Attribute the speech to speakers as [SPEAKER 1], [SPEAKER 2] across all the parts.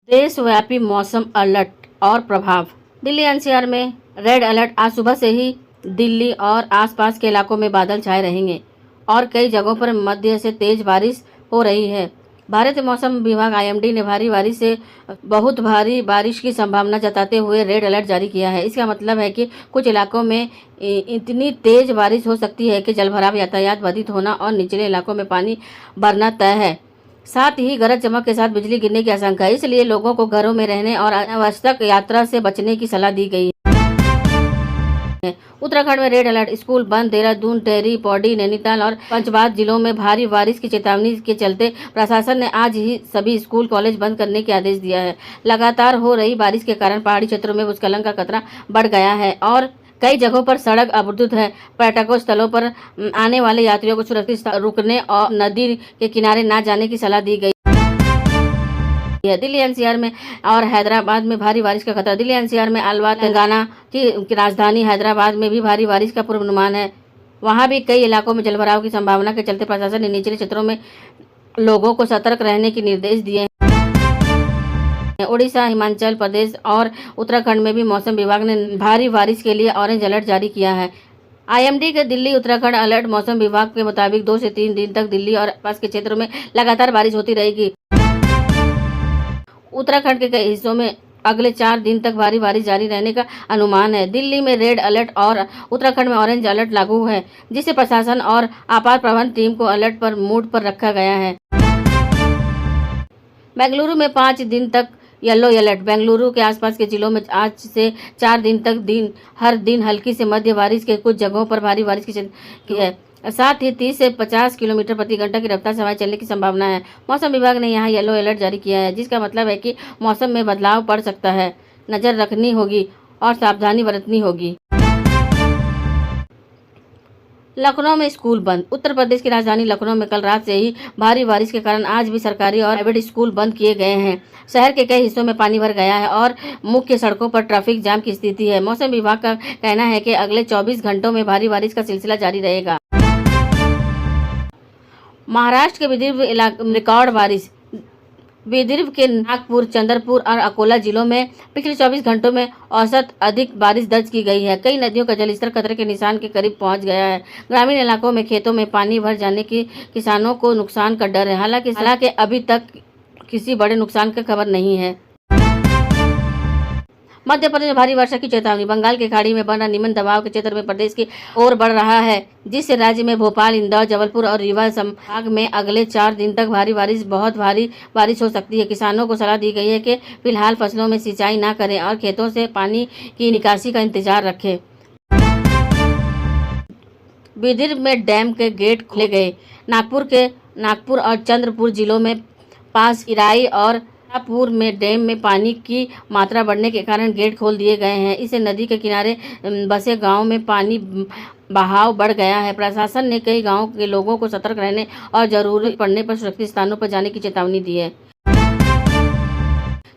[SPEAKER 1] देशव्यापी मौसम अलर्ट और प्रभाव। दिल्ली एनसीआर में रेड अलर्ट। आज सुबह से ही दिल्ली और आसपास के इलाकों में बादल छाए रहेंगे और कई जगहों पर मध्य से तेज बारिश हो रही है। भारतीय मौसम विभाग आईएमडी ने भारी बारिश से बहुत भारी बारिश की संभावना जताते हुए रेड अलर्ट जारी किया है। इसका मतलब है कि कुछ इलाकों में इतनी तेज बारिश हो सकती है कि जलभराव, यातायात बाधित होना और निचले इलाकों में पानी भरना तय है। साथ ही गरज चमक के साथ बिजली गिरने की आशंका है, इसलिए लोगों को घरों में रहने और अनावश्यक यात्रा से बचने की सलाह दी गई है। उत्तराखंड में रेड अलर्ट। स्कूल बंद। देहरादून, टिहरी, पौड़ी, नैनीताल और पंचबाद जिलों में भारी बारिश की चेतावनी के चलते प्रशासन ने आज ही सभी स्कूल कॉलेज बंद करने के आदेश दिया है। लगातार हो रही बारिश के कारण पहाड़ी क्षेत्रों में भूस्खलन का खतरा बढ़ गया है और कई जगहों पर सड़क अवरुद्ध है। पर्यटकों स्थलों पर आने वाले यात्रियों को सुरक्षित रुकने और नदी के किनारे न जाने की सलाह दी गई है। दिल्ली एनसीआर में और हैदराबाद में भारी बारिश का खतरा। दिल्ली एनसीआर में अलवर, तेलंगाना की राजधानी हैदराबाद में भी भारी बारिश का पूर्वानुमान है। वहां भी कई इलाकों में जलभराव की संभावना के चलते प्रशासन ने निचले क्षेत्रों में लोगों को सतर्क रहने के निर्देश दिए हैं। उड़ीसा, हिमाचल प्रदेश और उत्तराखंड में भी मौसम विभाग ने भारी बारिश के लिए ऑरेंज अलर्ट जारी किया है। आईएमडी के दिल्ली उत्तराखंड अलर्ट मौसम विभाग के मुताबिक 2 से 3 दिन तक दिल्ली और आसपास के क्षेत्रों में लगातार बारिश होती रहेगी। उत्तराखंड के कई हिस्सों में अगले 4 दिन तक भारी बारिश जारी रहने का अनुमान है। दिल्ली में रेड अलर्ट और उत्तराखंड में ऑरेंज अलर्ट लागू है, जिससे प्रशासन और आपात प्रबंधन टीम को अलर्ट पर मोड पर रखा गया है। बेंगलुरु में 5 दिन तक येलो अलर्ट। बेंगलुरु के आसपास के जिलों में आज से 4 दिन तक हर दिन हल्की से मध्य बारिश के, कुछ जगहों पर भारी बारिश की है। साथ ही 30 से 50 किलोमीटर प्रति घंटा की रफ्तार से हवाएं चलने की संभावना है। मौसम विभाग ने यहाँ येलो अलर्ट जारी किया है, जिसका मतलब है कि मौसम में बदलाव पड़ सकता है। नजर रखनी होगी और सावधानी बरतनी होगी। लखनऊ में स्कूल बंद। उत्तर प्रदेश की राजधानी लखनऊ में कल रात से ही भारी बारिश के कारण आज भी सरकारी और प्राइवेट स्कूल बंद किए गए हैं। शहर के कई हिस्सों में पानी भर गया है और मुख्य सड़कों पर ट्रैफिक जाम की स्थिति है। मौसम विभाग का कहना है कि अगले 24 घंटों में भारी बारिश का सिलसिला जारी रहेगा। महाराष्ट्र के विदर्भ इलाके में रिकॉर्ड बारिश। विदर्भ के नागपुर, चंद्रपुर और अकोला जिलों में पिछले 24 घंटों में औसत अधिक बारिश दर्ज की गई है। कई नदियों का जलस्तर खतरे के निशान के करीब पहुंच गया है। ग्रामीण इलाकों में खेतों में पानी भर जाने की किसानों को नुकसान का डर है। हालांकि अभी तक किसी बड़े नुकसान की खबर नहीं है। मध्य प्रदेश में भारी वर्षा की चेतावनी। बंगाल की खाड़ी में बना निम्न दबाव के क्षेत्र में प्रदेश की ओर बढ़ रहा है, जिससे राज्य में भोपाल, इंदौर, जबलपुर और रीवा संभाग में अगले 4 दिन तक बहुत भारी बारिश हो सकती है। किसानों को सलाह दी गई है कि फिलहाल फसलों में सिंचाई न करें और खेतों से पानी की निकासी का इंतजार रखें। विदर्भ में डैम के गेट खोले गए। नागपुर और चंद्रपुर जिलों में पास इराई और पूर में डैम में पानी की मात्रा बढ़ने के कारण गेट खोल दिए गए हैं। इससे नदी के किनारे बसे गांव में पानी बहाव बढ़ गया है। प्रशासन ने कई गांवों के लोगों को सतर्क रहने और जरूरत पड़ने पर सुरक्षित स्थानों पर जाने की चेतावनी दी है।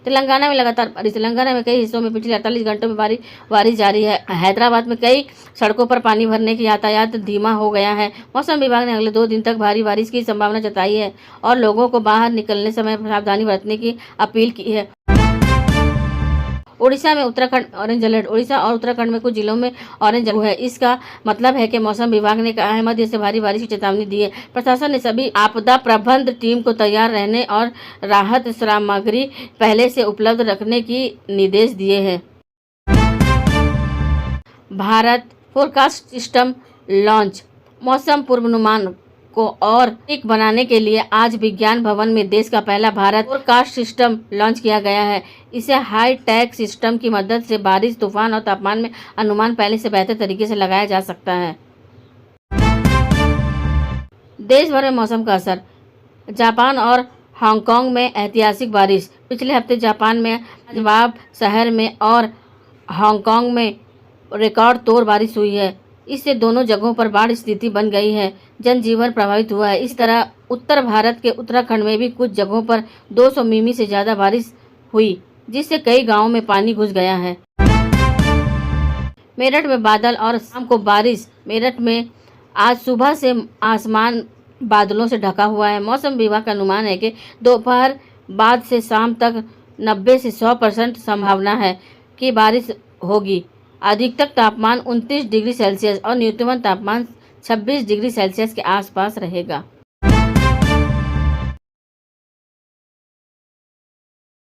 [SPEAKER 1] तेलंगाना में लगातार बारिश। तेलंगाना में कई हिस्सों में पिछले 48 घंटों में बारिश जारी है। हैदराबाद में कई सड़कों पर पानी भरने की यातायात धीमा हो गया है। मौसम विभाग ने अगले 2 दिन तक भारी बारिश की संभावना जताई है और लोगों को बाहर निकलने समय सावधानी बरतने की अपील की है। उड़ीसा में उत्तराखंड ऑरेंज अलर्ट। उड़ीसा और उत्तराखंड में कुछ जिलों में ऑरेंज अलर्ट है। इसका मतलब है कि मौसम विभाग ने कहा है मध्य से भारी बारिश की चेतावनी दी है। प्रशासन ने सभी आपदा प्रबंधन टीम को तैयार रहने और राहत सामग्री पहले से उपलब्ध रखने की निर्देश दिए हैं। Bharat forecast system launch. मौसम पूर्वानुमान को और ठीक बनाने के लिए आज विज्ञान भवन में देश का पहला भारत फोरकास्ट सिस्टम लॉन्च किया गया है। इसे हाई टेक सिस्टम की मदद से बारिश, तूफान और तापमान में अनुमान पहले से बेहतर तरीके से लगाया जा सकता है। देश भर में मौसम का असर। जापान और हांगकांग में ऐतिहासिक बारिश। पिछले हफ्ते जापान में अजवाब शहर में और हांगकांग में रिकॉर्ड तोड़ बारिश हुई है। इससे दोनों जगहों पर बाढ़ स्थिति बन गई है। जनजीवन प्रभावित हुआ है। इस तरह उत्तर भारत के उत्तराखंड में भी कुछ जगहों पर 200 मिमी से ज्यादा बारिश हुई, जिससे कई गांवों में पानी घुस गया है। मेरठ में बादल और शाम को बारिश। मेरठ में आज सुबह से आसमान बादलों से ढका हुआ है। मौसम विभाग का अनुमान है कि दोपहर बाद से शाम तक 90 से 100% संभावना है कि बारिश होगी। अधिकतम तापमान 29 डिग्री सेल्सियस और न्यूनतम तापमान 26 डिग्री सेल्सियस के आसपास रहेगा।